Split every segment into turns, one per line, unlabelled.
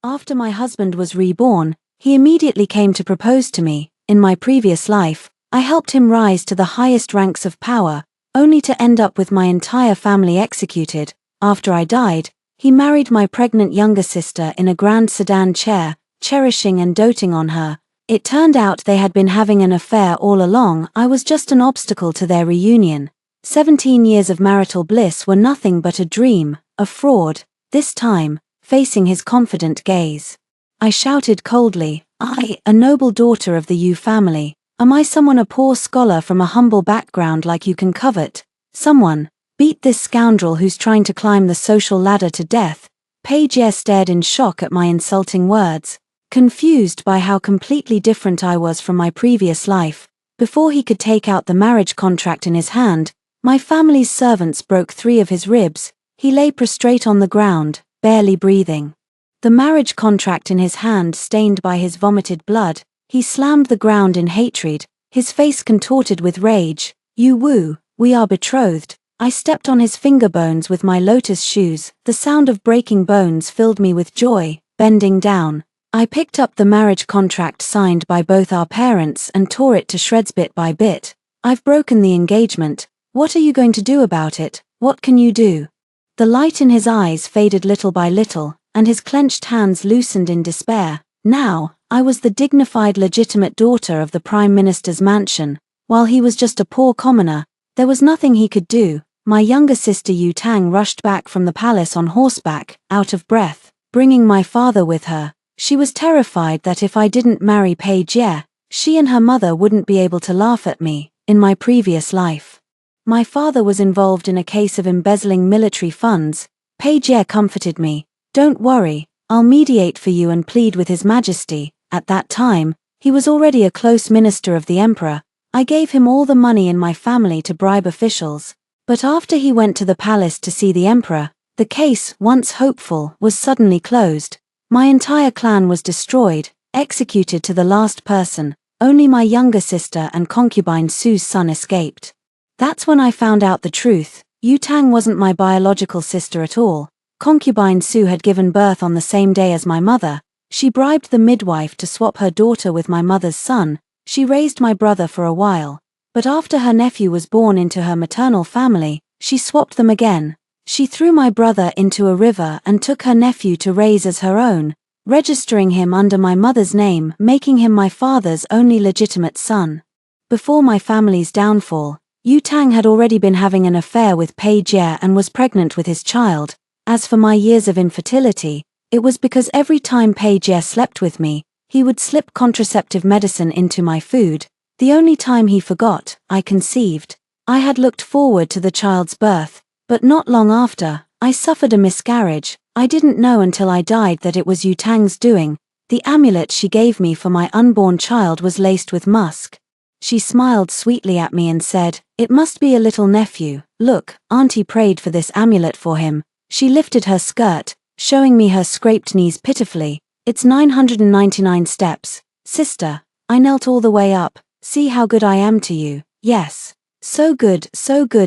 After my husband was reborn, he immediately came to propose to me. In my previous life, I helped him rise to the highest ranks of power, only to end up with my entire family executed. After I died, he married my pregnant younger sister in a grand sedan chair, cherishing and doting on her. It turned out they had been having an affair all along. I was just an obstacle to their reunion. 17 years of marital bliss were nothing but a dream, a fraud. This time, facing his confident gaze, I shouted coldly, "I, a noble daughter of the Yu family, am I someone, a poor scholar from a humble background like you can covet? Someone, beat this scoundrel who's trying to climb the social ladder to death." Paige stared in shock at my insulting words, confused by how completely different I was from my previous life. Before he could take out the marriage contract in his hand, my family's servants broke 3 of his ribs. He lay prostrate on the ground, barely breathing. The marriage contract in his hand stained by his vomited blood, he slammed the ground in hatred, his face contorted with rage. "You Wu, we are betrothed." I stepped on his finger bones with my lotus shoes. The sound of breaking bones filled me with joy. Bending down, I picked up the marriage contract signed by both our parents and tore it to shreds bit by bit. "I've broken the engagement. What are you going to do about it? What can you do?" The light in his eyes faded little by little, and his clenched hands loosened in despair. Now, I was the dignified legitimate daughter of the Prime Minister's mansion, while he was just a poor commoner. There was nothing he could do. My younger sister Yu Tang rushed back from the palace on horseback, out of breath, bringing my father with her. She was terrified that if I didn't marry Paige, she and her mother wouldn't be able to laugh at me. In my previous life, my father was involved in a case of embezzling military funds. Paige comforted me. "Don't worry, I'll mediate for you and plead with His Majesty." At that time, he was already a close minister of the emperor. I gave him all the money in my family to bribe officials. But after he went to the palace to see the emperor, the case, once hopeful, was suddenly closed. My entire clan was destroyed, executed to the last person. Only my younger sister and concubine Su's son escaped. That's when I found out the truth. Yu Tang wasn't my biological sister at all. Concubine Su had given birth on the same day as my mother. She bribed the midwife to swap her daughter with my mother's son. She raised my brother for a while. But after her nephew was born into her maternal family, she swapped them again. She threw my brother into a river and took her nephew to raise as her own, registering him under my mother's name, making him my father's only legitimate son. Before my family's downfall, Yu Tang had already been having an affair with Paige and was pregnant with his child. As for my years of infertility, it was because every time Paige slept with me, he would slip contraceptive medicine into my food. The only time he forgot, I conceived. I had looked forward to the child's birth, but not long after, I suffered a miscarriage. I didn't know until I died that it was Yu Tang's doing. The amulet she gave me for my unborn child was laced with musk. She smiled sweetly at me and said, "It must be a little nephew. Look, Auntie prayed for this amulet for him." She lifted her skirt, showing me her scraped knees pitifully. "It's 999 steps. Sister, I knelt all the way up. See how good I am to you." Yes. So good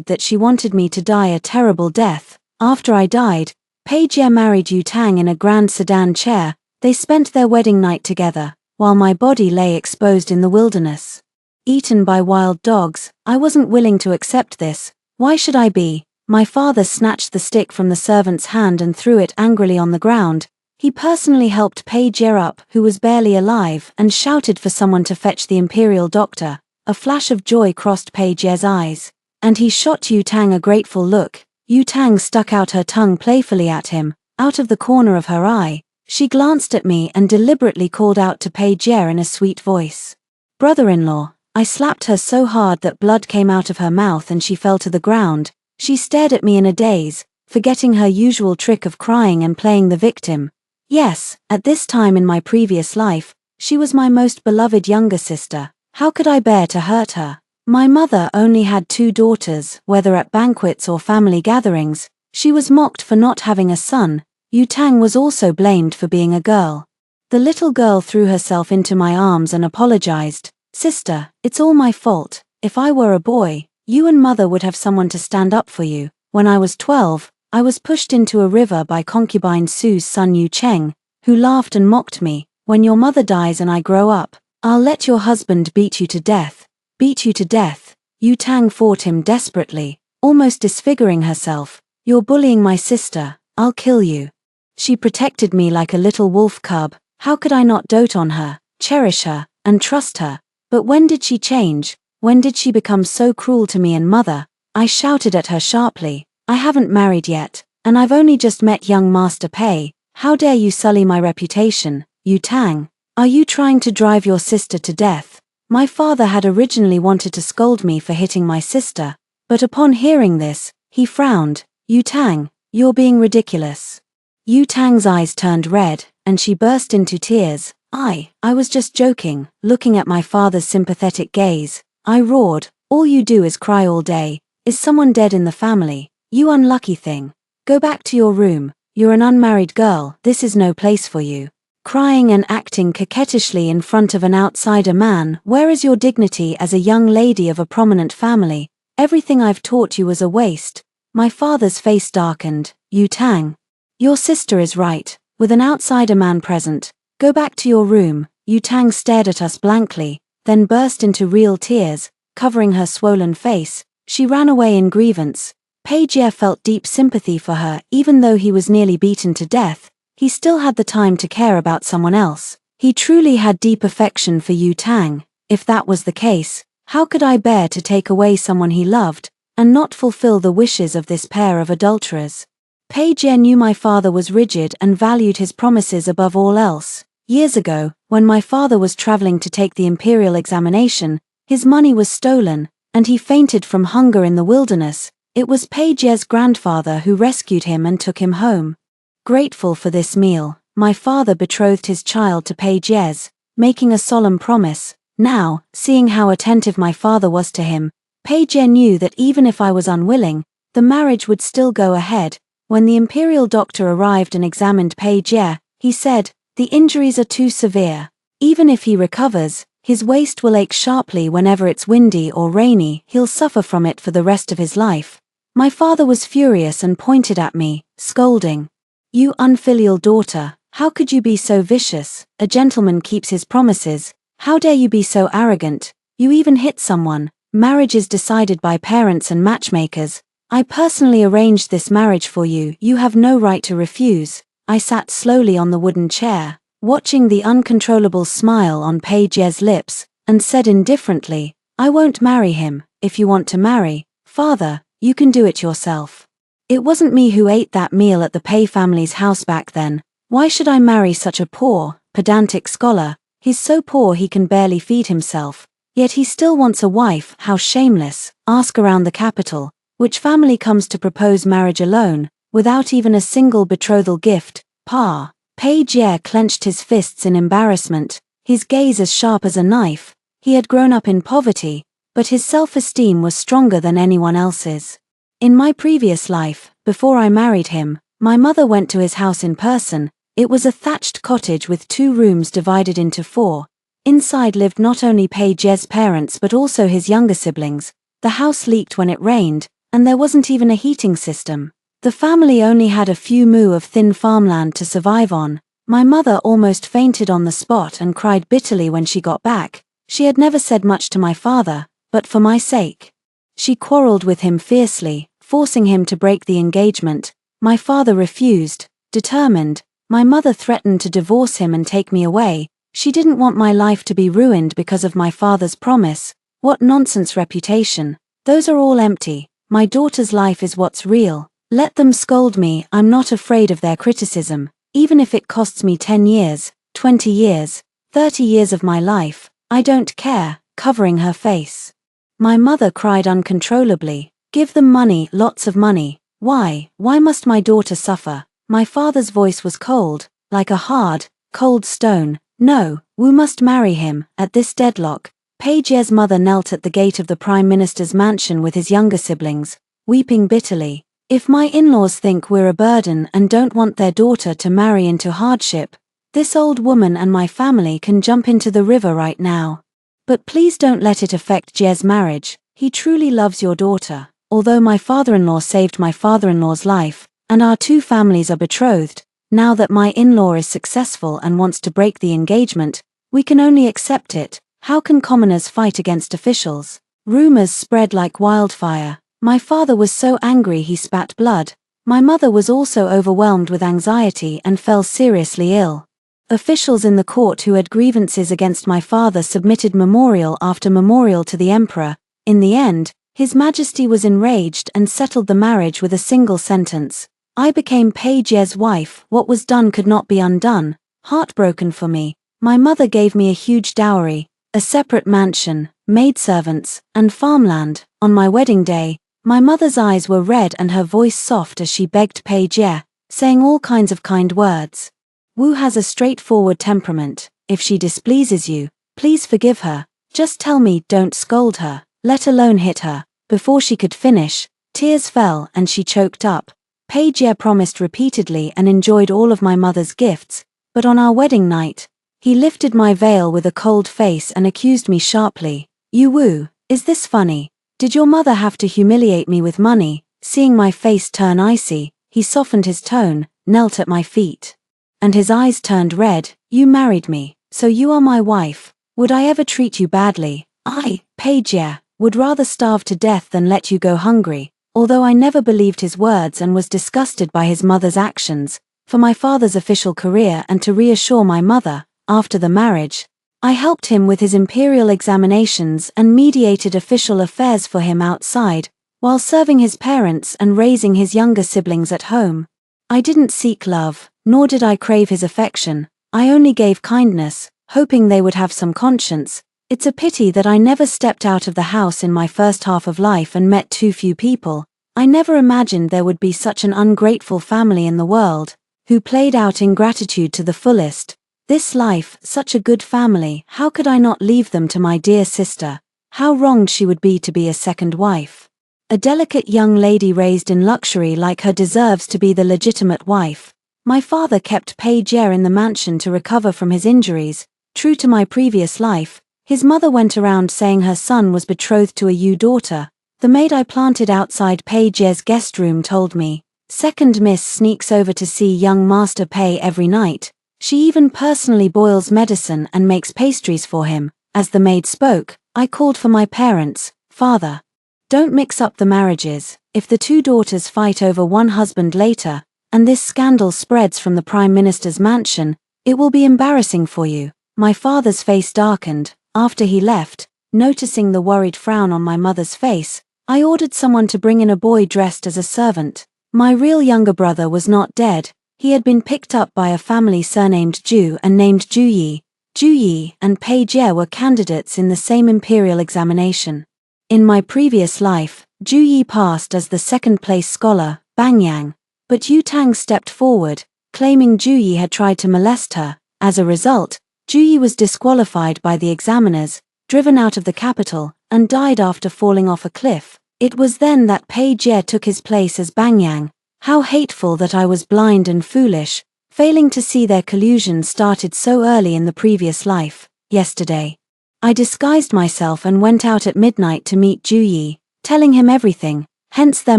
that she wanted me to die a terrible death. After I died, Paige married Yu Tang in a grand sedan chair. They spent their wedding night together, while my body lay exposed in the wilderness, eaten by wild dogs. I wasn't willing to accept this. Why should I be? My father snatched the stick from the servant's hand and threw it angrily on the ground. He personally helped Paige up, who was barely alive, and shouted for someone to fetch the imperial doctor. A flash of joy crossed Paige's eyes, and he shot Yu Tang a grateful look. Yu Tang stuck out her tongue playfully at him. Out of the corner of her eye, she glanced at me and deliberately called out to Paige in a sweet voice, "Brother-in-law." I slapped her so hard that blood came out of her mouth and she fell to the ground. She stared at me in a daze, forgetting her usual trick of crying and playing the victim. Yes, at this time in my previous life, she was my most beloved younger sister. How could I bear to hurt her? My mother only had 2 daughters, whether at banquets or family gatherings. She was mocked for not having a son. Yu Tang was also blamed for being a girl. The little girl threw herself into my arms and apologized. "Sister, it's all my fault. If I were a boy, you and mother would have someone to stand up for you." When I was 12, I was pushed into a river by concubine Su's son Yu Cheng. who laughed and mocked me. When your mother dies and I grow up, I'll let your husband beat you to death. Beat you to death. Yu Tang fought him desperately, almost disfiguring herself. You're bullying my sister, I'll kill you. She protected me like a little wolf cub. How could I not dote on her, cherish her, and trust her? But when did she change? When did she become so cruel to me and mother? I shouted at her sharply. I haven't married yet, and I've only just met young Master Pei. How dare you sully my reputation, Yu Tang? Are you trying to drive your sister to death? My father had originally wanted to scold me for hitting my sister, but upon hearing this, he frowned. Yu Tang, you're being ridiculous. Yu Tang's eyes turned red, and she burst into tears. I was just joking, looking at my father's sympathetic gaze. I roared, all you do is cry all day. Is someone dead in the family? You unlucky thing. Go back to your room. You're an unmarried girl, this is no place for you. Crying and acting coquettishly in front of an outsider man, where is your dignity as a young lady of a prominent family? Everything I've taught you was a waste. My father's face darkened. Yu Tang. Your sister is right, with an outsider man present. Go back to your room. Yu Tang stared at us blankly, then burst into real tears, covering her swollen face. She ran away in grievance. Pei Jie felt deep sympathy for her. Even though he was nearly beaten to death, he still had the time to care about someone else. He truly had deep affection for Yu Tang. If that was the case, how could I bear to take away someone he loved, and not fulfill the wishes of this pair of adulterers? Pei Jie knew my father was rigid and valued his promises above all else. Years ago, when my father was traveling to take the imperial examination, his money was stolen, and he fainted from hunger in the wilderness. It was Pei Jie's grandfather who rescued him and took him home. Grateful for this meal, my father betrothed his child to Pei Jie's, making a solemn promise. Now, seeing how attentive my father was to him, Pei Jie knew that even if I was unwilling, the marriage would still go ahead. When the imperial doctor arrived and examined Pei Jie, he said, "The injuries are too severe. Even if he recovers, his waist will ache sharply whenever it's windy or rainy. He'll suffer from it for the rest of his life." My father was furious and pointed at me, scolding. "You unfilial daughter, how could you be so vicious? A gentleman keeps his promises. How dare you be so arrogant? You even hit someone. Marriage is decided by parents and matchmakers. I personally arranged this marriage for you. You have no right to refuse." I sat slowly on the wooden chair, watching the uncontrollable smile on Pei Jie's lips, and said indifferently, "I won't marry him. If you want to marry, father, you can do it yourself. It wasn't me who ate that meal at the Pei family's house back then. Why should I marry such a poor, pedantic scholar? He's so poor he can barely feed himself. Yet he still wants a wife. How shameless. Ask around the capital, which family comes to propose marriage alone, without even a single betrothal gift? Pa." Pei Jie clenched his fists in embarrassment, his gaze as sharp as a knife. He had grown up in poverty, but his self-esteem was stronger than anyone else's. In my previous life, before I married him, my mother went to his house in person. It was a thatched cottage with 2 rooms divided into 4. Inside lived not only Pei Jie's parents but also his younger siblings. The house leaked when it rained, and there wasn't even a heating system. The family only had a few mu of thin farmland to survive on. My mother almost fainted on the spot and cried bitterly when she got back. She had never said much to my father, but for my sake. She quarreled with him fiercely, forcing him to break the engagement. My father refused, determined. My mother threatened to divorce him and take me away. She didn't want my life to be ruined because of my father's promise. What nonsense reputation. Those are all empty. My daughter's life is what's real. Let them scold me, I'm not afraid of their criticism. Even if it costs me 10 years, 20 years, 30 years of my life, I don't care. Covering her face, my mother cried uncontrollably. "Give them money, lots of money. Why must my daughter suffer?" My father's voice was cold, like a hard, cold stone. "No, we must marry him." At this deadlock, Pei Jie's mother knelt at the gate of the Prime Minister's mansion with his younger siblings, weeping bitterly. "If my in-laws think we're a burden and don't want their daughter to marry into hardship, this old woman and my family can jump into the river right now. But please don't let it affect Jie's marriage. He truly loves your daughter. Although my father-in-law saved my father-in-law's life, and our 2 families are betrothed, Now that my in-law is successful and wants to break the engagement, we can only accept it. How can commoners fight against officials? Rumors spread like wildfire. My father was so angry he spat blood. My mother was also overwhelmed with anxiety and fell seriously ill. Officials in the court who had grievances against my father submitted memorial after memorial to the emperor. In the end, His Majesty was enraged and settled the marriage with a single sentence. I became Page's wife. What was done could not be undone. Heartbroken for me, my mother gave me a huge dowry, a separate mansion, maidservants, and farmland. On my wedding day, my mother's eyes were red and her voice soft as she begged Page, saying all kinds of kind words. Wu has a straightforward temperament. If she displeases you, please forgive her. Just tell me, don't scold her, let alone hit her. Before she could finish, tears fell and she choked up. Page promised repeatedly and enjoyed all of my mother's gifts, but on our wedding night, he lifted my veil with a cold face and accused me sharply. You Wu, is this funny? Did your mother have to humiliate me with money? Seeing my face turn icy, he softened his tone, knelt at my feet. And his eyes turned red. You married me, so you are my wife. Would I ever treat you badly? I, Page, would rather starve to death than let you go hungry. Although I never believed his words and was disgusted by his mother's actions, for my father's official career and to reassure my mother, after the marriage, I helped him with his imperial examinations and mediated official affairs for him outside, while serving his parents and raising his younger siblings at home. I didn't seek love, nor did I crave his affection. I only gave kindness, hoping they would have some conscience. It's a pity that I never stepped out of the house in my first half of life and met too few people. I never imagined there would be such an ungrateful family in the world, who played out ingratitude to the fullest. This life, such a good family, how could I not leave them to my dear sister? How wronged she would be to be a second wife. A delicate young lady raised in luxury like her deserves to be the legitimate wife. My father kept Page in the mansion to recover from his injuries. True to my previous life, his mother went around saying her son was betrothed to a Yu daughter. The maid I planted outside Page's guest room told me. Second Miss sneaks over to see young Master Pei every night. She even personally boils medicine and makes pastries for him. As the maid spoke, I called for my parents. Father, don't mix up the marriages. If the two daughters fight over one husband later, and this scandal spreads from the Prime Minister's mansion, it will be embarrassing for you. My father's face darkened. After he left, noticing the worried frown on my mother's face, I ordered someone to bring in a boy dressed as a servant. My real younger brother was not dead. He had been picked up by a family surnamed Ju and named Ju Yi. Ju Yi and Page were candidates in the same imperial examination. In my previous life, Ju Yi passed as the second-place scholar, Bang Yang, but Yu Tang stepped forward, claiming Ju Yi had tried to molest her. As a result, Ju Yi was disqualified by the examiners, driven out of the capital, and died after falling off a cliff. It was then that Page took his place as Bang Yang. How hateful that I was blind and foolish, failing to see their collusion started so early in the previous life. Yesterday, I disguised myself and went out at midnight to meet Ju Yi, telling him everything, hence their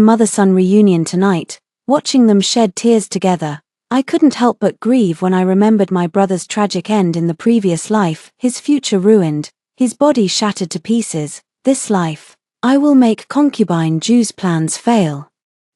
mother-son reunion tonight. Watching them shed tears together, I couldn't help but grieve when I remembered my brother's tragic end in the previous life, his future ruined, his body shattered to pieces. This life, I will make concubine Ju's plans fail.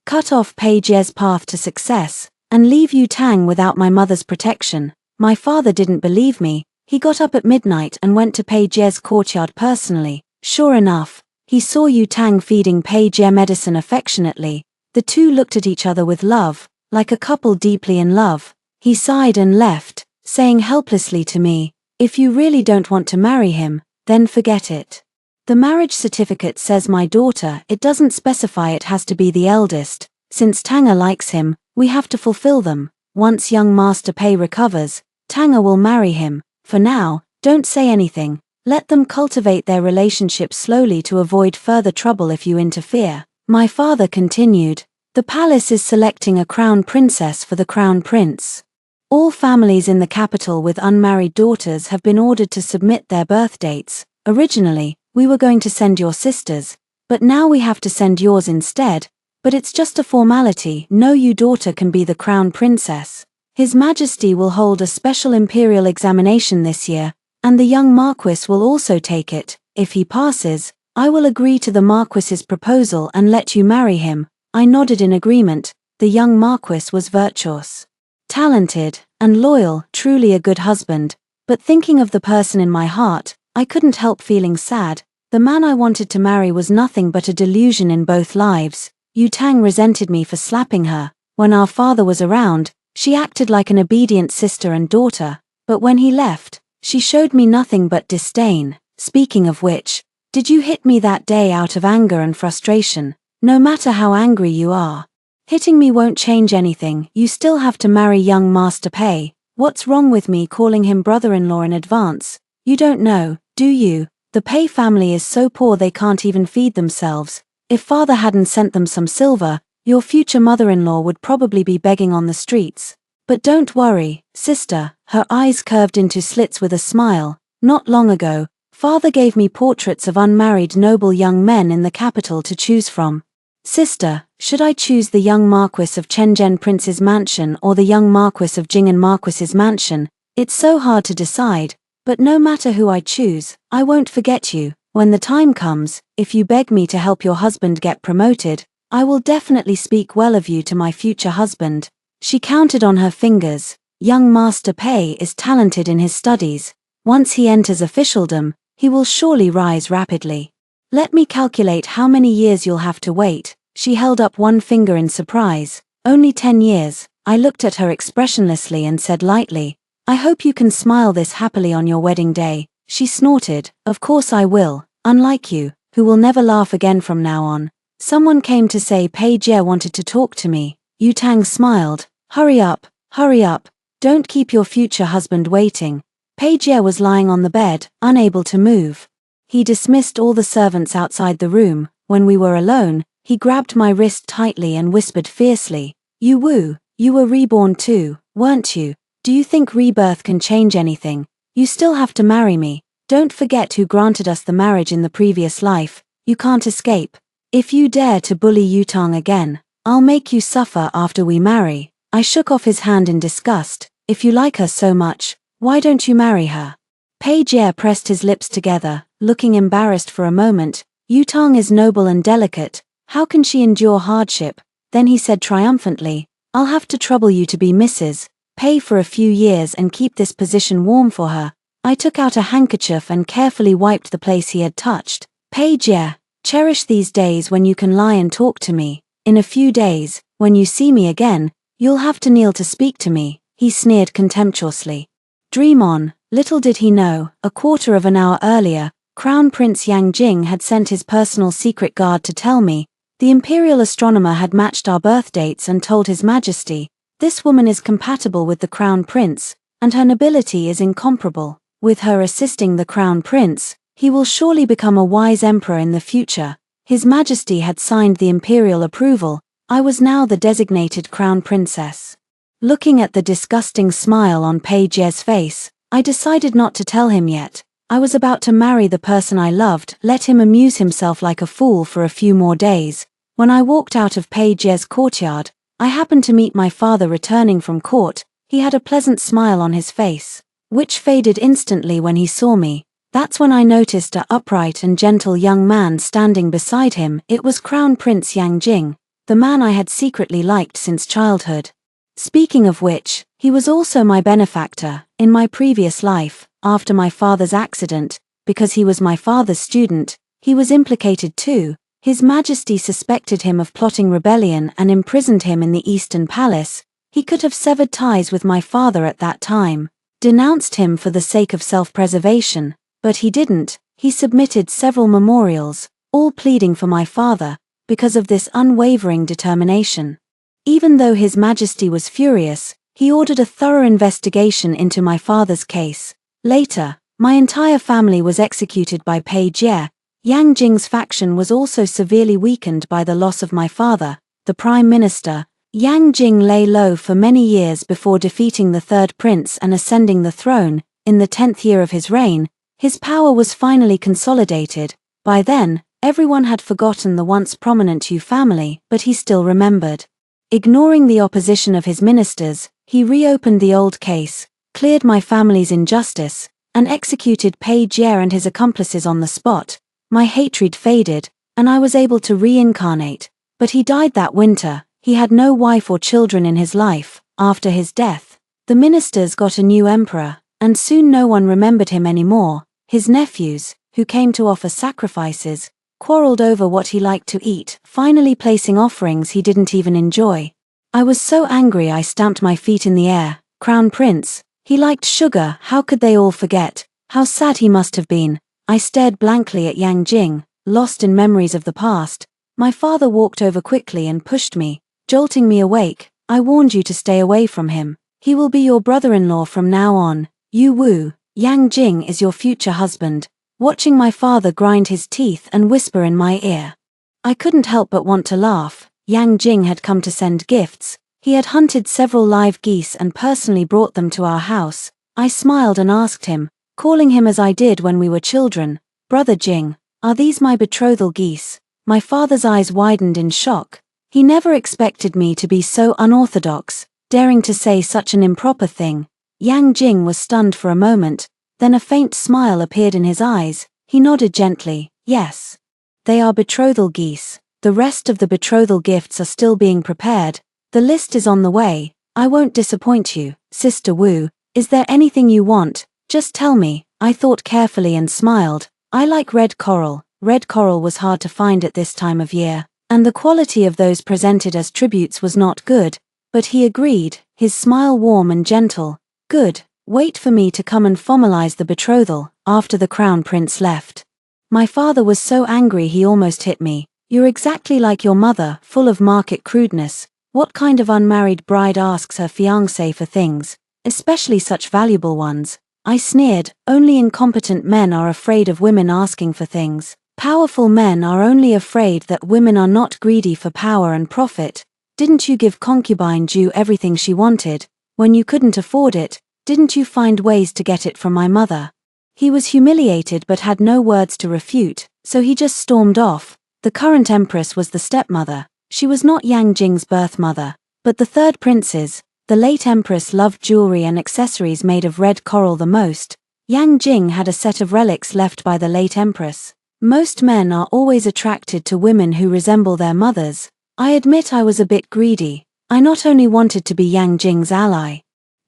Cut off Page's path to success, and leave Yu Tang without my mother's protection. My father didn't believe me. He got up at midnight and went to Page's courtyard personally. Sure enough, he saw Yu Tang feeding Page medicine affectionately. The two looked at each other with love, like a couple deeply in love. He sighed and left, saying helplessly to me, "If you really don't want to marry him, then forget it. The marriage certificate says my daughter, it doesn't specify it has to be the eldest. Since Tanga likes him, we have to fulfill them. Once young Master Pei recovers, Tanga will marry him. For now, don't say anything. Let them cultivate their relationship slowly to avoid further trouble if you interfere." My father continued, "The palace is selecting a crown princess for the crown prince. All families in the capital with unmarried daughters have been ordered to submit their birth dates. Originally, we were going to send your sisters, but now we have to send yours instead. But it's just a formality. No, your daughter can be the crown princess." His Majesty will hold a special imperial examination this year, and the young Marquis will also take it. If he passes, I will agree to the Marquis's proposal and let you marry him." I nodded in agreement. The young Marquis was virtuous, talented, and loyal, truly a good husband. But thinking of the person in my heart, I couldn't help feeling sad. The man I wanted to marry was nothing but a delusion in both lives. Yu Tang resented me for slapping her. When our father was around, she acted like an obedient sister and daughter, but when he left, she showed me nothing but disdain. Speaking of which, did you hit me that day out of anger and frustration? No matter how angry you are, hitting me won't change anything. You still have to marry young Master Pei. What's wrong with me calling him brother-in-law in advance? You don't know, do you? The Pei family is so poor they can't even feed themselves. If father hadn't sent them some silver, your future mother-in-law would probably be begging on the streets. But don't worry, sister. Her eyes curved into slits with a smile. Not long ago, father gave me portraits of unmarried noble young men in the capital to choose from. Sister, should I choose the young Marquis of Shenzhen Prince's mansion or the young Marquis of Jing'an Marquis's mansion? It's so hard to decide, but no matter who I choose, I won't forget you. When the time comes, if you beg me to help your husband get promoted, I will definitely speak well of you to my future husband. She counted on her fingers. Young Master Pei is talented in his studies. Once he enters officialdom, he will surely rise rapidly. Let me calculate how many years you'll have to wait. She held up one finger in surprise. Only 10 years. I looked at her expressionlessly and said lightly, "I hope you can smile this happily on your wedding day." She snorted, "Of course I will, unlike you, who will never laugh again from now on." Someone came to say Pei Jie wanted to talk to me. Yu Tang smiled. Hurry up, don't keep your future husband waiting." Pei Jie was lying on the bed, unable to move. He dismissed all the servants outside the room. When we were alone, he grabbed my wrist tightly and whispered fiercely, "You Wu, you were reborn too, weren't you? Do you think rebirth can change anything? You still have to marry me. Don't forget who granted us the marriage in the previous life. You can't escape. If you dare to bully Yu Tang again, I'll make you suffer after we marry." I shook off his hand in disgust. "If you like her so much, why don't you marry her?" Pei Jie pressed his lips together, looking embarrassed for a moment. "Yu Tang is noble and delicate. How can she endure hardship?" Then he said triumphantly, "I'll have to trouble you to be Mrs. Pei for a few years and keep this position warm for her." I took out a handkerchief and carefully wiped the place he had touched. "Pei Jie, cherish these days when you can lie and talk to me. In a few days, when you see me again, you'll have to kneel to speak to me," he sneered contemptuously. Dream on. Little did he know, a quarter of an hour earlier, Crown Prince Yang Jing had sent his personal secret guard to tell me. The imperial astronomer had matched our birth dates and told His Majesty, "This woman is compatible with the Crown Prince, and her nobility is incomparable. With her assisting the Crown Prince, he will surely become a wise emperor in the future." His Majesty had signed the imperial approval. I was now the designated Crown Princess. Looking at the disgusting smile on Pei Jie's face, I decided not to tell him yet. I was about to marry the person I loved, let him amuse himself like a fool for a few more days. When I walked out of Pei Jie's courtyard, I happened to meet my father returning from court. He had a pleasant smile on his face, which faded instantly when he saw me. That's when I noticed a upright and gentle young man standing beside him. It was Crown Prince Yang Jing, the man I had secretly liked since childhood. Speaking of which, he was also my benefactor. In my previous life, after my father's accident, because he was my father's student, he was implicated too. His Majesty suspected him of plotting rebellion and imprisoned him in the Eastern Palace. He could have severed ties with my father at that time, denounced him for the sake of self-preservation, but he didn't. He submitted several memorials, all pleading for my father, because of this unwavering determination. Even though His Majesty was furious, he ordered a thorough investigation into my father's case. Later, my entire family was executed by Pei Jie. Yang Jing's faction was also severely weakened by the loss of my father, the Prime Minister. Yang Jing lay low for many years before defeating the third prince and ascending the throne. In the 10th year of his reign, his power was finally consolidated. By then, everyone had forgotten the once prominent Yu family, but he still remembered. Ignoring the opposition of his ministers, He reopened the old case, cleared my family's injustice, and executed Page Ye and his accomplices on the spot. My hatred faded, and I was able to reincarnate. But he died that winter. He had no wife or children in his life. After his death, the ministers got a new emperor, and soon no one remembered him anymore. His nephews, who came to offer sacrifices, quarreled over what he liked to eat, finally placing offerings he didn't even enjoy. I was so angry I stamped my feet in the air. Crown Prince, he liked sugar, how could they all forget? How sad he must have been. I stared blankly at Yang Jing, lost in memories of the past. My father walked over quickly and pushed me, jolting me awake. I warned you to stay away from him. He will be your brother-in-law from now on. Yu Wu, Yang Jing is your future husband. Watching my father grind his teeth and whisper in my ear. I couldn't help but want to laugh. Yang Jing had come to send gifts. He had hunted several live geese and personally brought them to our house. I smiled and asked him, calling him as I did when we were children, "Brother Jing, are these my betrothal geese?" My father's eyes widened in shock. He never expected me to be so unorthodox, daring to say such an improper thing. Yang Jing was stunned for a moment, then a faint smile appeared in his eyes. He nodded gently, "Yes. They are betrothal geese. The rest of the betrothal gifts are still being prepared. The list is on the way. I won't disappoint you, Sister Wu. Is there anything you want? Just tell me." I thought carefully and smiled. I like red coral. Red coral was hard to find at this time of year, and the quality of those presented as tributes was not good, but he agreed, his smile warm and gentle. "Good. Wait for me to come and formalize the betrothal." After the Crown Prince left, my father was so angry he almost hit me. "You're exactly like your mother, full of market crudeness. What kind of unmarried bride asks her fiancé for things, especially such valuable ones?" I sneered. "Only incompetent men are afraid of women asking for things. Powerful men are only afraid that women are not greedy for power and profit. Didn't you give concubine Ju everything she wanted? When you couldn't afford it, didn't you find ways to get it from my mother?" He was humiliated but had no words to refute, so he just stormed off. The current empress was the stepmother. She was not Yang Jing's birth mother, but the third prince's. The late empress loved jewelry and accessories made of red coral the most. Yang Jing had a set of relics left by the late empress. Most men are always attracted to women who resemble their mothers. I admit I was a bit greedy. I not only wanted to be Yang Jing's ally,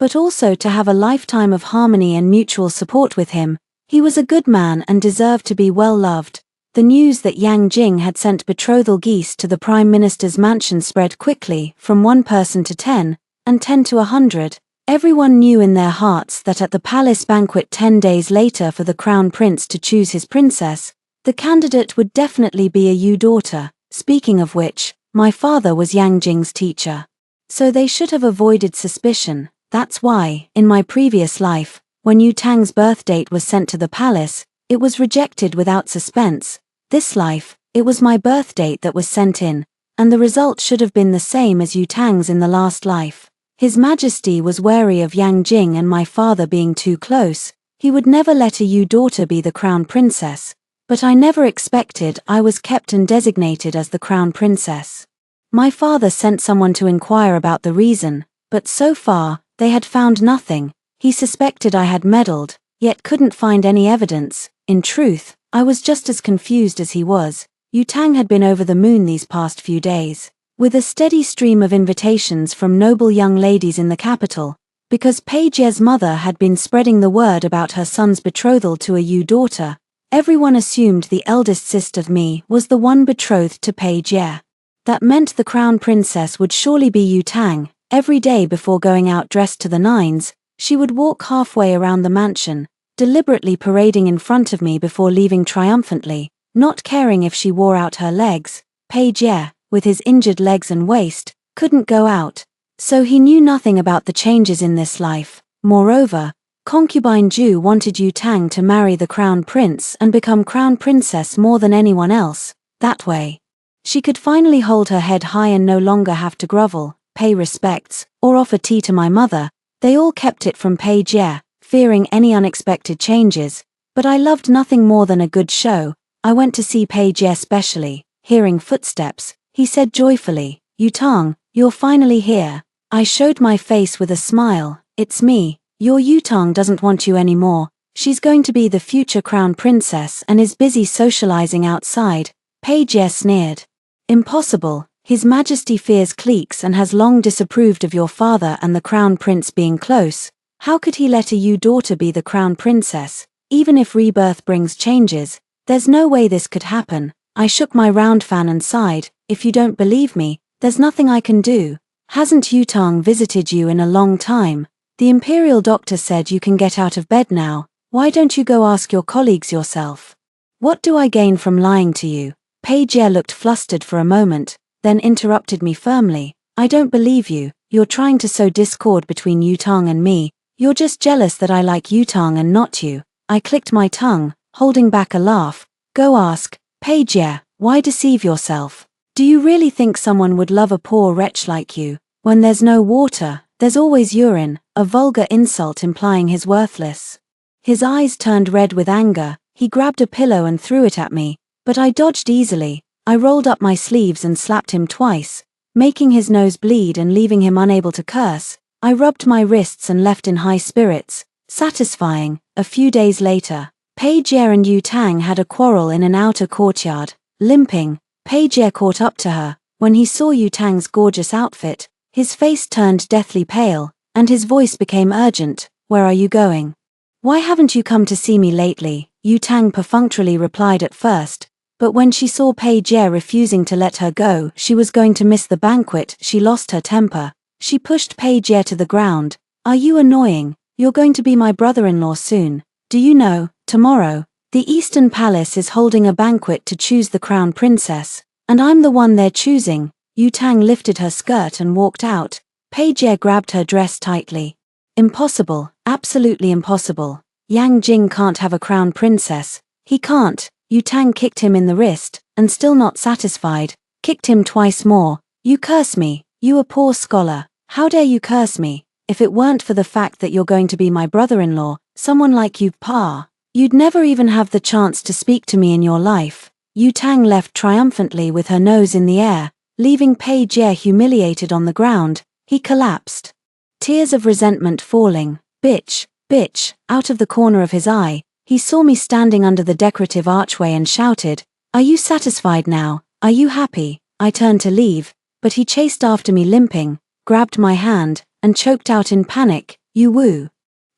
but also to have a lifetime of harmony and mutual support with him. He was a good man and deserved to be well loved. The news that Yang Jing had sent betrothal geese to the Prime Minister's mansion spread quickly, from 1 person to 10, and 10 to 100. Everyone knew in their hearts that at the palace banquet 10 days later for the Crown Prince to choose his princess, the candidate would definitely be a Yu daughter. Speaking of which, my father was Yang Jing's teacher. So they should have avoided suspicion. That's why, in my previous life, when Yu Tang's birth date was sent to the palace, it was rejected without suspense. This life, it was my birth date that was sent in, and the result should have been the same as Yu Tang's in the last life. His Majesty was wary of Yang Jing and my father being too close. He would never let a Yu daughter be the Crown Princess. But I never expected I was kept and designated as the Crown Princess. My father sent someone to inquire about the reason, but so far, they had found nothing. He suspected I had meddled, yet couldn't find any evidence. In truth, I was just as confused as he was. Yu Tang had been over the moon these past few days, with a steady stream of invitations from noble young ladies in the capital, because Page Ye's mother had been spreading the word about her son's betrothal to a Yu daughter. Everyone assumed the eldest sister of me was the one betrothed to Page Ye. That meant the Crown Princess would surely be Yu Tang. Every day before going out dressed to the nines, she would walk halfway around the mansion, deliberately parading in front of me before leaving triumphantly, not caring if she wore out her legs. Page Ye, with his injured legs and waist, couldn't go out, so he knew nothing about the changes in this life. Moreover, concubine Ju wanted Yu Tang to marry the Crown Prince and become Crown Princess more than anyone else. That way, she could finally hold her head high and no longer have to grovel, pay respects, or offer tea to my mother. They all kept it from Page Ye, fearing any unexpected changes, but I loved nothing more than a good show. I went to see Page Ye specially. Hearing footsteps, he said joyfully, "Yu Tang, you're finally here." I showed my face with a smile. It's me. Your Yutang doesn't want you anymore. She's going to be the future crown princess and is busy socializing outside. Page sneered. Impossible. His Majesty fears cliques and has long disapproved of your father and the crown prince being close. How could he let a Yu daughter be the crown princess? Even if rebirth brings changes, there's no way this could happen. I shook my round fan and sighed. If you don't believe me, there's nothing I can do. Hasn't Yutang visited you in a long time? The imperial doctor said you can get out of bed now. Why don't you go ask your colleagues yourself? What do I gain from lying to you? Page looked flustered for a moment, then interrupted me firmly. I don't believe you. You're trying to sow discord between Yutang and me. You're just jealous that I like Yutang and not you. I clicked my tongue, holding back a laugh. Go ask. Page, why deceive yourself? Do you really think someone would love a poor wretch like you? When there's no water, there's always urine, a vulgar insult implying he's worthless. His eyes turned red with anger. He grabbed a pillow and threw it at me, but I dodged easily. I rolled up my sleeves and slapped him twice, making his nose bleed and leaving him unable to curse. I rubbed my wrists and left in high spirits. Satisfying. A few days later, Page and Yutang had a quarrel in an outer courtyard. Limping, Page caught up to her. When he saw Yutang's gorgeous outfit, his face turned deathly pale, and his voice became urgent. Where are you going? Why haven't you come to see me lately? Yutang perfunctorily replied at first, but when she saw Page refusing to let her go, she was going to miss the banquet. She lost her temper. She pushed Page to the ground. Are you annoying? You're going to be my brother-in-law soon. Do you know, tomorrow, the Eastern Palace is holding a banquet to choose the crown princess, and I'm the one they're choosing. Yutang lifted her skirt and walked out. Page grabbed her dress tightly. Impossible, absolutely impossible. Yang Jing can't have a crown princess. He can't. Yutang kicked him in the wrist, and still not satisfied, kicked him twice more. You curse me, you a poor scholar. How dare you curse me? If it weren't for the fact that you're going to be my brother-in-law, someone like you, Pa, you'd never even have the chance to speak to me in your life. Yutang left triumphantly with her nose in the air, leaving Page humiliated on the ground. He collapsed. Tears of resentment falling. Bitch, bitch, out of the corner of his eye, he saw me standing under the decorative archway and shouted, Are you satisfied now? Are you happy? I turned to leave, but he chased after me limping, grabbed my hand, and choked out in panic, You woo.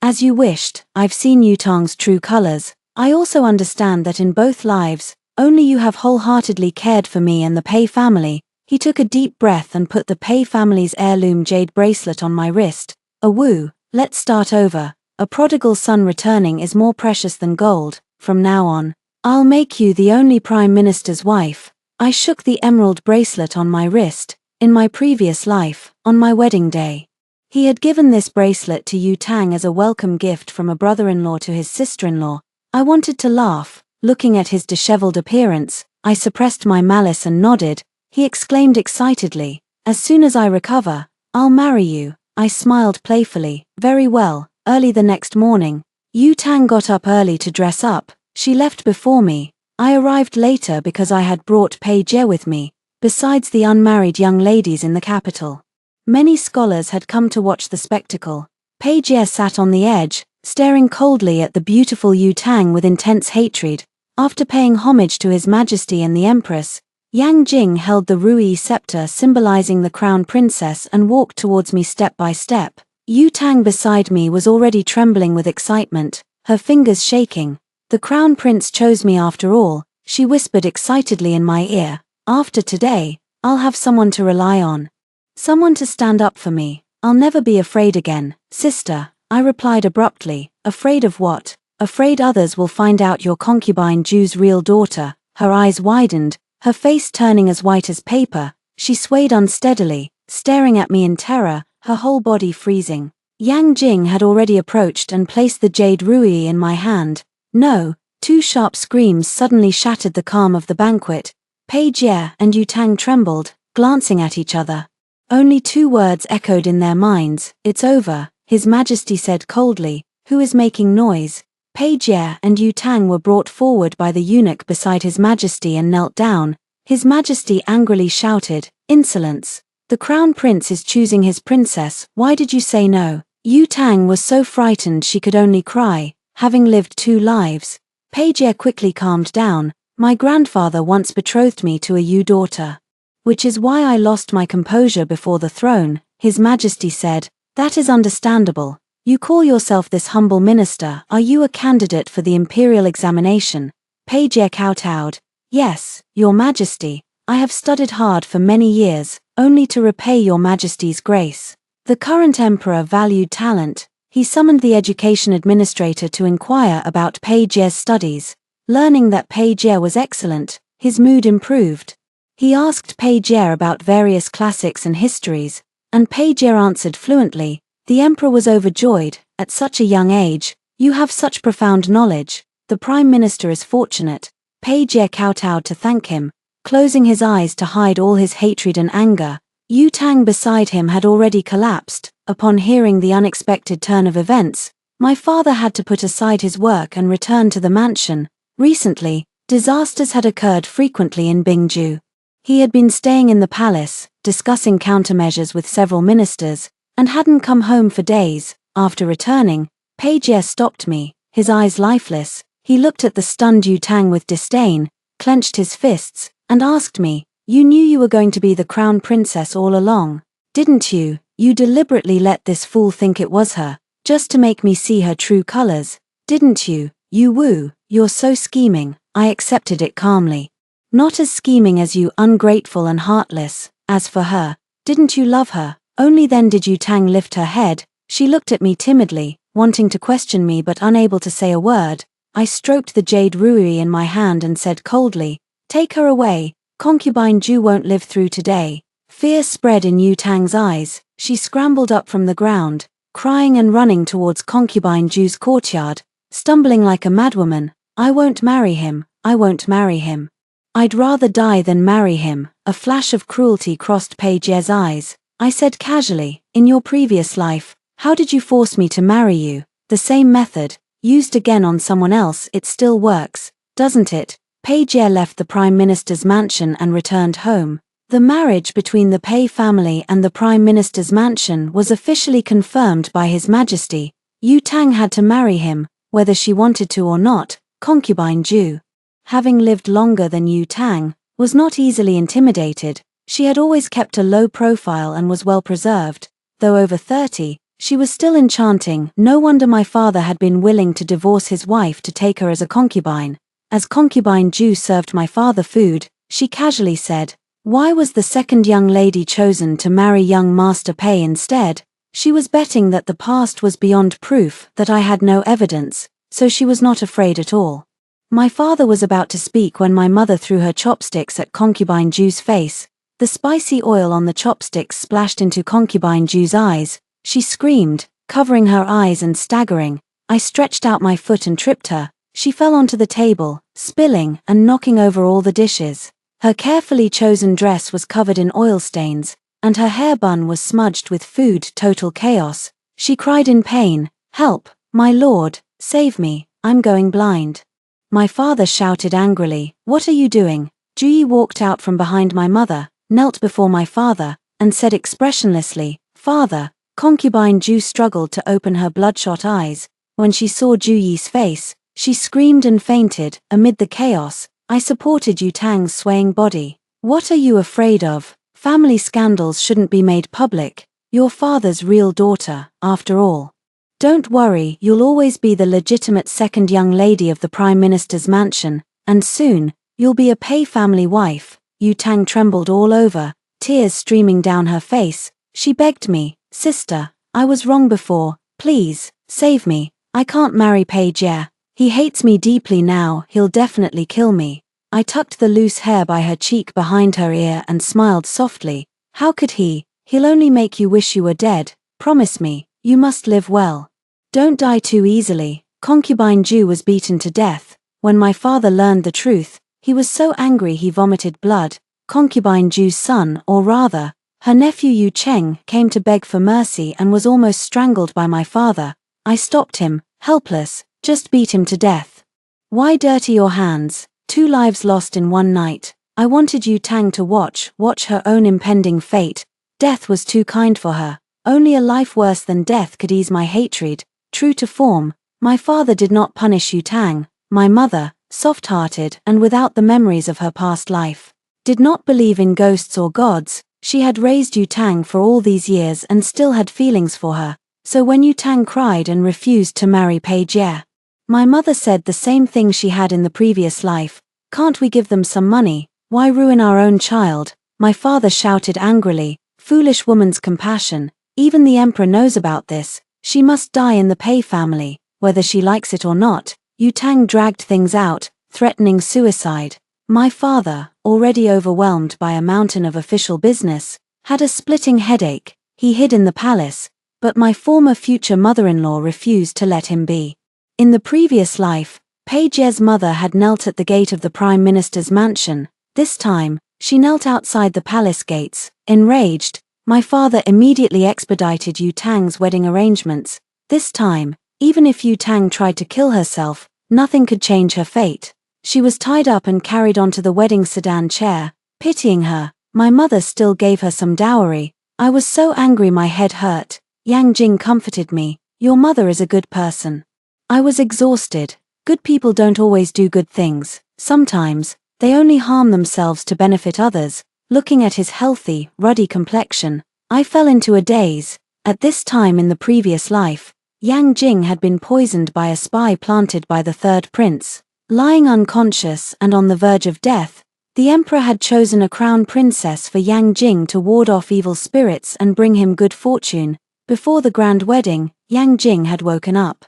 As you wished. I've seen Yutang's true colors. I also understand that in both lives, only you have wholeheartedly cared for me and the Pei family. He took a deep breath and put the Pei family's heirloom jade bracelet on my wrist. A woo. Let's start over. A prodigal son returning is more precious than gold. From now on, I'll make you the only prime minister's wife. I shook the emerald bracelet on my wrist. In my previous life, on my wedding day, he had given this bracelet to Yutang as a welcome gift from a brother-in-law to his sister-in-law. I wanted to laugh. Looking at his disheveled appearance, I suppressed my malice and nodded. He exclaimed excitedly, As soon as I recover, I'll marry you. I smiled playfully. Very well. Early the next morning, Yutang got up early to dress up. She left before me. I arrived later because I had brought Page with me, besides the unmarried young ladies in the capital. Many scholars had come to watch the spectacle. Page sat on the edge, staring coldly at the beautiful Yutang with intense hatred. After paying homage to His Majesty and the Empress, Yang Jing held the Rui scepter symbolizing the crown princess and walked towards me step by step. Yutang beside me was already trembling with excitement, her fingers shaking. The crown prince chose me after all, she whispered excitedly in my ear. After today, I'll have someone to rely on. Someone to stand up for me. I'll never be afraid again, sister, I replied abruptly. Afraid of what? Afraid others will find out your concubine Ju's real daughter. Her eyes widened, her face turning as white as paper. She swayed unsteadily, staring at me in terror, her whole body freezing. Yang Jing had already approached and placed the jade rui in my hand. No, two sharp screams suddenly shattered the calm of the banquet. Page and Yutang trembled, glancing at each other. Only two words echoed in their minds. It's over, His Majesty said coldly. Who is making noise? Page and Yutang were brought forward by the eunuch beside His Majesty and knelt down. His Majesty angrily shouted, Insolence! The crown prince is choosing his princess, why did you say no? Yu Tang was so frightened she could only cry, having lived 2 lives. Pei Jie quickly calmed down. My grandfather once betrothed me to a Yu daughter. Which is why I lost my composure before the throne, His Majesty said. That is understandable. You call yourself this humble minister, are you a candidate for the imperial examination? Pei Jie kowtowed. Yes, Your Majesty, I have studied hard for many years, only to repay Your Majesty's grace. The current emperor valued talent. He summoned the education administrator to inquire about Pei Jie's studies. Learning that Pei Jie was excellent, his mood improved. He asked Pei Jie about various classics and histories, and Pei Jie answered fluently. The emperor was overjoyed. At such a young age, you have such profound knowledge. The prime minister is fortunate. Pei Jie kowtowed to thank him, closing his eyes to hide all his hatred and anger. Yu Tang beside him had already collapsed. Upon hearing the unexpected turn of events, my father had to put aside his work and return to the mansion. Recently, disasters had occurred frequently in Bingju. He had been staying in the palace, discussing countermeasures with several ministers, and hadn't come home for days. After returning, Pei Jie stopped me, his eyes lifeless. He looked at the stunned Yu Tang with disdain, clenched his fists, and asked me, You knew you were going to be the crown princess all along, didn't you? You deliberately let this fool think it was her, just to make me see her true colors, didn't you? You Wu, you're so scheming. I accepted it calmly. Not as scheming as you, ungrateful and heartless. As for her, didn't you love her? Only then did Yu Tang lift her head. She looked at me timidly, wanting to question me but unable to say a word. I stroked the jade ruyi in my hand and said coldly, Take her away, concubine Ju won't live through today. Fear spread in Yu Tang's eyes. She scrambled up from the ground, crying and running towards concubine Ju's courtyard, stumbling like a madwoman. I won't marry him, I won't marry him. I'd rather die than marry him. A flash of cruelty crossed Pei Jie's eyes. I said casually, In your previous life, how did you force me to marry you? The same method, used again on someone else, it still works, doesn't it? Pei Jie left the Prime Minister's mansion and returned home. The marriage between the Pei family and the Prime Minister's mansion was officially confirmed by His Majesty. Yu Tang had to marry him, whether she wanted to or not. Concubine Ju, having lived longer than Yu Tang, was not easily intimidated. She had always kept a low profile and was well preserved. Though over 30, she was still enchanting. No wonder my father had been willing to divorce his wife to take her as a concubine. As concubine Ju served my father food, she casually said, Why was the second young lady chosen to marry young Master Pei instead? She was betting that the past was beyond proof, that I had no evidence, so she was not afraid at all. My father was about to speak when my mother threw her chopsticks at concubine Ju's face. The spicy oil on the chopsticks splashed into concubine Ju's eyes. She screamed, covering her eyes and staggering. I stretched out my foot and tripped her. She fell onto the table, spilling and knocking over all the dishes. Her carefully chosen dress was covered in oil stains, and her hair bun was smudged with food. Total chaos. She cried in pain, Help, my lord, save me, I'm going blind. My father shouted angrily, What are you doing? Juyi walked out from behind my mother, knelt before my father, and said expressionlessly, Father. Concubine Ju struggled to open her bloodshot eyes. When she saw Juyi's face, she screamed and fainted. Amid the chaos, I supported Yu Tang's swaying body. What are you afraid of? Family scandals shouldn't be made public. Your father's real daughter, after all. Don't worry, you'll always be the legitimate second young lady of the Prime Minister's mansion, and soon, you'll be a Pei family wife. Yu Tang trembled all over, tears streaming down her face. She begged me, Sister, I was wrong before, please, save me. I can't marry Pei Jie. He hates me deeply now, he'll definitely kill me. I tucked the loose hair by her cheek behind her ear and smiled softly. How could he? He'll only make you wish you were dead. Promise me, you must live well. Don't die too easily. Concubine Ju was beaten to death. When my father learned the truth, he was so angry he vomited blood. Concubine Ju's son, or rather, her nephew Yu Cheng, came to beg for mercy and was almost strangled by my father. I stopped him, helpless, just beat him to death. Why dirty your hands? 2 lives lost in one night. I wanted Yu Tang to watch her own impending fate. Death was too kind for her. Only a life worse than death could ease my hatred. True to form, my father did not punish Yu Tang. My mother, soft-hearted and without the memories of her past life, did not believe in ghosts or gods. She had raised Yu Tang for all these years and still had feelings for her. So when Yu Tang cried and refused to marry Pei Jie, my mother said the same thing she had in the previous life. Can't we give them some money? Why ruin our own child? My father shouted angrily. Foolish woman's compassion. Even the emperor knows about this. She must die in the Pei family, whether she likes it or not. Yu Tang dragged things out, threatening suicide. My father, already overwhelmed by a mountain of official business, had a splitting headache. He hid in the palace, but my former future mother-in-law refused to let him be. In the previous life, Pei Jie's mother had knelt at the gate of the Prime Minister's mansion. This time, she knelt outside the palace gates. Enraged, my father immediately expedited Yu Tang's wedding arrangements. This time, even if Yu Tang tried to kill herself, nothing could change her fate. She was tied up and carried onto the wedding sedan chair. Pitying her, my mother still gave her some dowry. I was so angry my head hurt. Yang Jing comforted me. Your mother is a good person. I was exhausted. Good people don't always do good things. Sometimes, they only harm themselves to benefit others. Looking at his healthy, ruddy complexion, I fell into a daze. At this time in the previous life, Yang Jing had been poisoned by a spy planted by the third prince. Lying unconscious and on the verge of death, the emperor had chosen a crown princess for Yang Jing to ward off evil spirits and bring him good fortune. Before the grand wedding, Yang Jing had woken up,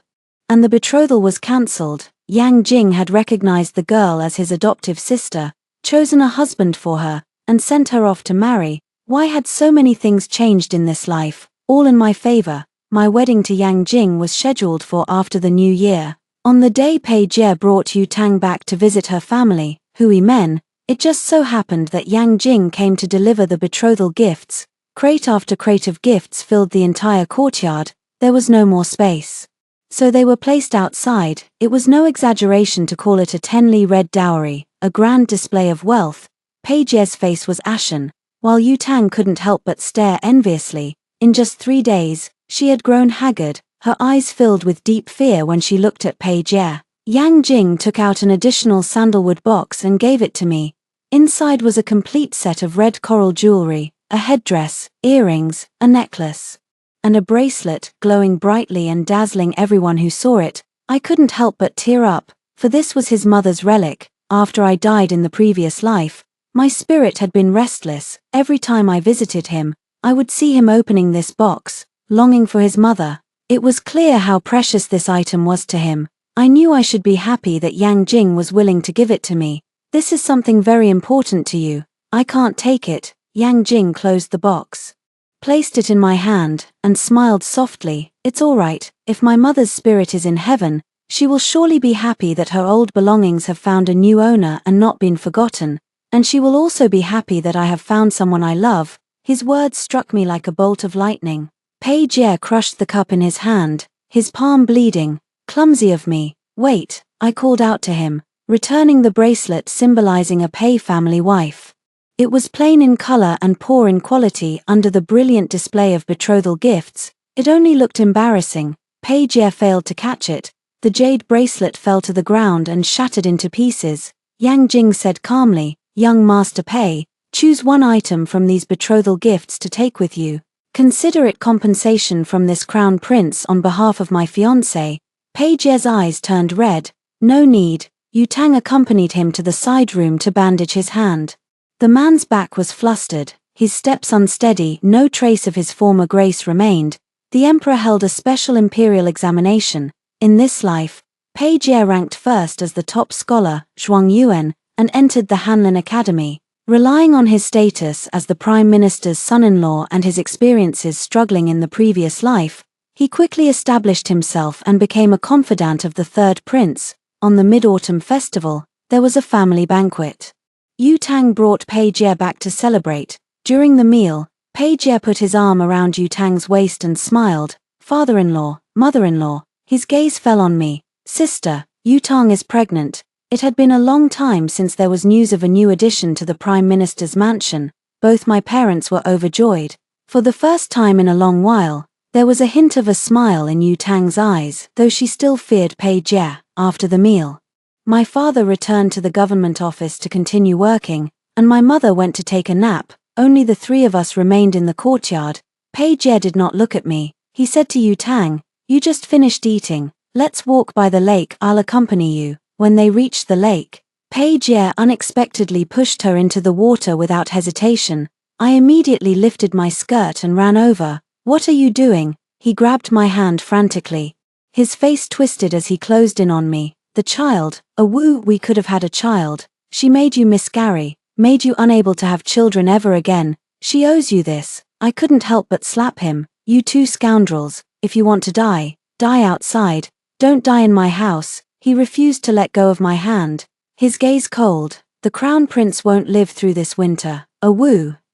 and the betrothal was cancelled. Yang Jing had recognized the girl as his adoptive sister, chosen a husband for her, and sent her off to marry. Why had so many things changed in this life, all in my favor? My wedding to Yang Jing was scheduled for after the new year. On the day Pei Jie brought Yu Tang back to visit her family, Hui Men, it just so happened that Yang Jing came to deliver the betrothal gifts. Crate after crate of gifts filled the entire courtyard. There was no more space, so they were placed outside. It was no exaggeration to call it a 10 li red dowry, a grand display of wealth. Pei Jie's face was ashen, while Yu Tang couldn't help but stare enviously. In just 3 days, she had grown haggard, her eyes filled with deep fear when she looked at Pei Jie. Yang Jing took out an additional sandalwood box and gave it to me. Inside was a complete set of red coral jewelry, a headdress, earrings, a necklace, and a bracelet, glowing brightly and dazzling everyone who saw it. I couldn't help but tear up, for this was his mother's relic. After I died in the previous life, my spirit had been restless. Every time I visited him, I would see him opening this box, longing for his mother. It was clear how precious this item was to him. I knew I should be happy that Yang Jing was willing to give it to me. This is something very important to you. I can't take it. Yang Jing closed the box, placed it in my hand, and smiled softly. It's all right. If my mother's spirit is in heaven, she will surely be happy that her old belongings have found a new owner and not been forgotten. And she will also be happy that I have found someone I love. His words struck me like a bolt of lightning. Pei Jie crushed the cup in his hand, his palm bleeding. Clumsy of me. Wait, I called out to him, returning the bracelet symbolizing a Pei family wife. It was plain in color and poor in quality under the brilliant display of betrothal gifts. It only looked embarrassing. Pei Jie failed to catch it. The jade bracelet fell to the ground and shattered into pieces. Yang Jing said calmly, "Young Master Pei, choose one item from these betrothal gifts to take with you. Consider it compensation from this crown prince on behalf of my fiancé." Pei Jie's eyes turned red. No need. Yu Tang accompanied him to the side room to bandage his hand. The man's back was flustered, his steps unsteady, no trace of his former grace remained. The emperor held a special imperial examination. In this life, Pei Jie ranked first as the top scholar, Zhuang Yuan, and entered the Hanlin Academy. Relying on his status as the prime minister's son-in-law and his experiences struggling in the previous life, he quickly established himself and became a confidant of the third prince. On the Mid-Autumn Festival, there was a family banquet. Yu Tang brought Pei Jie back to celebrate. During the meal, Pei Jie put his arm around Yu Tang's waist and smiled. "Father-in-law, mother-in-law." His gaze fell on me. "Sister, Yu Tang is pregnant." It had been a long time since there was news of a new addition to the Prime Minister's mansion. Both my parents were overjoyed. For the first time in a long while, there was a hint of a smile in Yu Tang's eyes, though she still feared Pei Jie. After the meal, my father returned to the government office to continue working, and my mother went to take a nap. Only the three of us remained in the courtyard. Pei Jie did not look at me. He said to Yu Tang, "You just finished eating. Let's walk by the lake, I'll accompany you." When they reached the lake, Pei Jie unexpectedly pushed her into the water without hesitation. I immediately lifted my skirt and ran over. "What are you doing?" He grabbed my hand frantically. His face twisted as he closed in on me. "The child, we could have had a child. She made you miscarry, made you unable to have children ever again. She owes you this." I couldn't help but slap him. "You two scoundrels, if you want to die, die outside. Don't die in my house." He refused to let go of my hand, his gaze cold. "The crown prince won't live through this winter.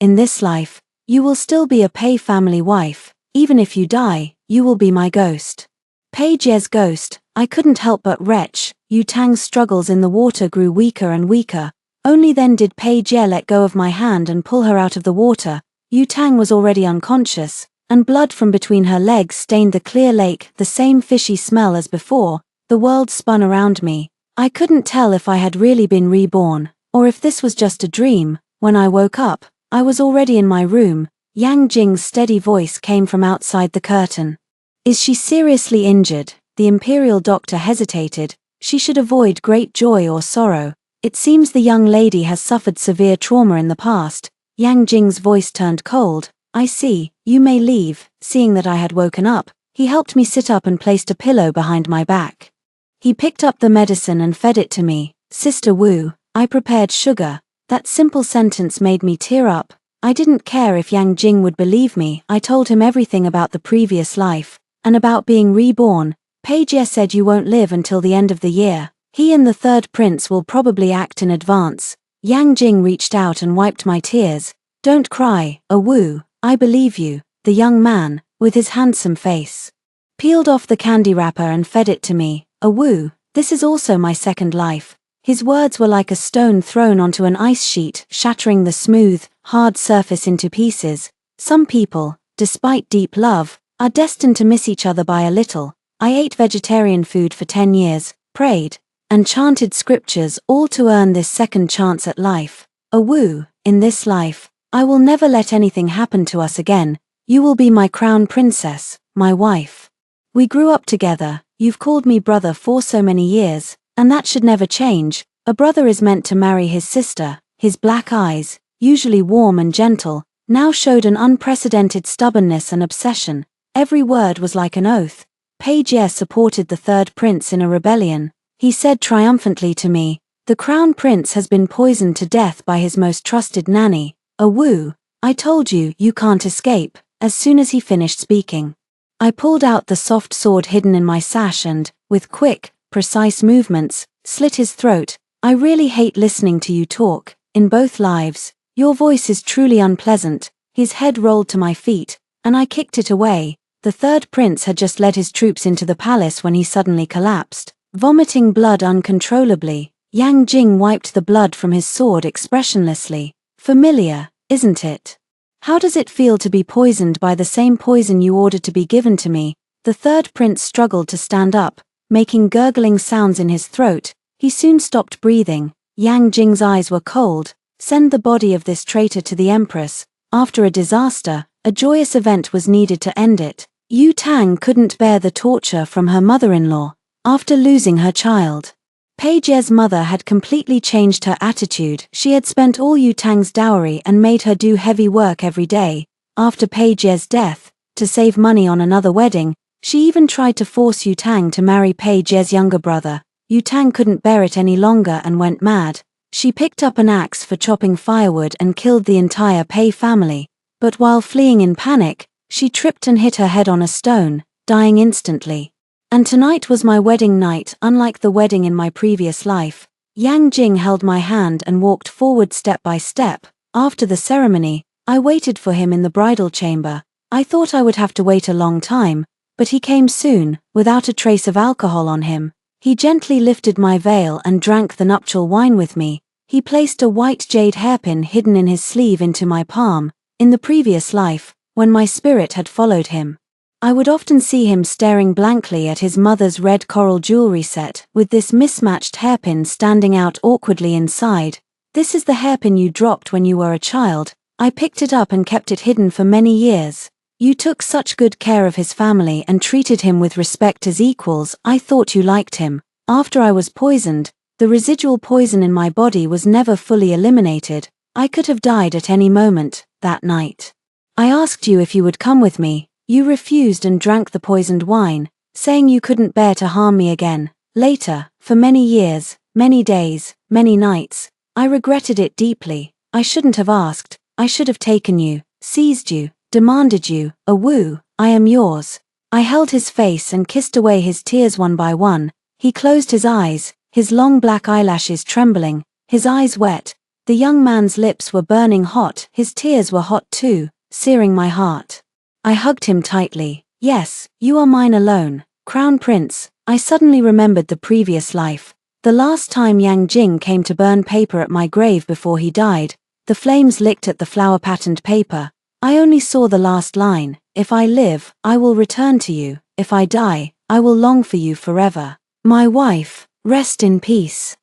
In this life, you will still be a Pei family wife. Even if you die, you will be my ghost." Pei Jie's ghost. I couldn't help but retch. Yu Tang's struggles in the water grew weaker and weaker. Only then did Pei Jie let go of my hand and pull her out of the water. Yu Tang was already unconscious, and blood from between her legs stained the clear lake, the same fishy smell as before. The world spun around me. I couldn't tell if I had really been reborn, or if this was just a dream. When I woke up, I was already in my room. Yang Jing's steady voice came from outside the curtain. "Is she seriously injured?" The imperial doctor hesitated. "She should avoid great joy or sorrow. It seems the young lady has suffered severe trauma in the past." Yang Jing's voice turned cold. "I see, you may leave." Seeing that I had woken up, he helped me sit up and placed a pillow behind my back. He picked up the medicine and fed it to me. "Sister Wu, I prepared sugar." That simple sentence made me tear up. I didn't care if Yang Jing would believe me. I told him everything about the previous life, and about being reborn. Pei Jie said you won't live until the end of the year. He and the third prince will probably act in advance. Yang Jing reached out and wiped my tears. "Don't cry, Wu, I believe you." The young man, with his handsome face, peeled off the candy wrapper and fed it to me. "Wu, this is also my second life." His words were like a stone thrown onto an ice sheet, shattering the smooth, hard surface into pieces. Some people, despite deep love, are destined to miss each other by a little. I ate vegetarian food for 10 years, prayed, and chanted scriptures, all to earn this second chance at life. Wu, in this life, I will never let anything happen to us again. You will be my crown princess, my wife. We grew up together. You've called me brother for so many years, and that should never change. A brother is meant to marry his sister." His black eyes, usually warm and gentle, now showed an unprecedented stubbornness and obsession. Every word was like an oath. Pei Jie supported the third prince in a rebellion. He said triumphantly to me, "The crown prince has been poisoned to death by his most trusted nanny. Wu, I told you, you can't escape." As soon as he finished speaking, I pulled out the soft sword hidden in my sash and, with quick, precise movements, slit his throat. "I really hate listening to you talk. In both lives, your voice is truly unpleasant." His head rolled to my feet, and I kicked it away. The third prince had just led his troops into the palace when he suddenly collapsed, vomiting blood uncontrollably. Yang Jing wiped the blood from his sword expressionlessly. "Familiar, isn't it? How does it feel to be poisoned by the same poison you ordered to be given to me?" The third prince struggled to stand up, making gurgling sounds in his throat. He soon stopped breathing. Yang Jing's eyes were cold. "Send the body of this traitor to the empress." After a disaster, a joyous event was needed to end it. Yu Tang couldn't bear the torture from her mother-in-law. After losing her child, Pei Jie's mother had completely changed her attitude. She had spent all Yu Tang's dowry and made her do heavy work every day. After Pei Jie's death, to save money on another wedding, she even tried to force Yu Tang to marry Pei Jie's younger brother. Yu Tang couldn't bear it any longer and went mad. She picked up an axe for chopping firewood and killed the entire Pei family. But while fleeing in panic, she tripped and hit her head on a stone, dying instantly. And tonight was my wedding night. Unlike the wedding in my previous life, Yang Jing held my hand and walked forward step by step. After the ceremony, I waited for him in the bridal chamber. I thought I would have to wait a long time, but he came soon, without a trace of alcohol on him. He gently lifted my veil and drank the nuptial wine with me. He placed a white jade hairpin hidden in his sleeve into my palm. In the previous life, when my spirit had followed him. I would often see him staring blankly at his mother's red coral jewelry set, with this mismatched hairpin standing out awkwardly inside. "This is the hairpin you dropped when you were a child. I picked it up and kept it hidden for many years. You took such good care of his family and treated him with respect as equals. I thought you liked him. After I was poisoned, the residual poison in my body was never fully eliminated. I could have died at any moment that night. I asked you if you would come with me. You refused and drank the poisoned wine, saying you couldn't bear to harm me again. Later, for many years, many days, many nights, I regretted it deeply. I shouldn't have asked. I should have taken you, seized you, demanded you. Awoo, I am yours." I held his face and kissed away his tears one by one. He closed his eyes, his long black eyelashes trembling, his eyes wet. The young man's lips were burning hot, his tears were hot too, searing my heart. I hugged him tightly. "Yes, you are mine alone, Crown Prince." I suddenly remembered the previous life. The last time Yang Jing came to burn paper at my grave before he died. The flames licked at the flower-patterned paper. I only saw the last line: "If I live, I will return to you. If I die, I will long for you forever. My wife, rest in peace."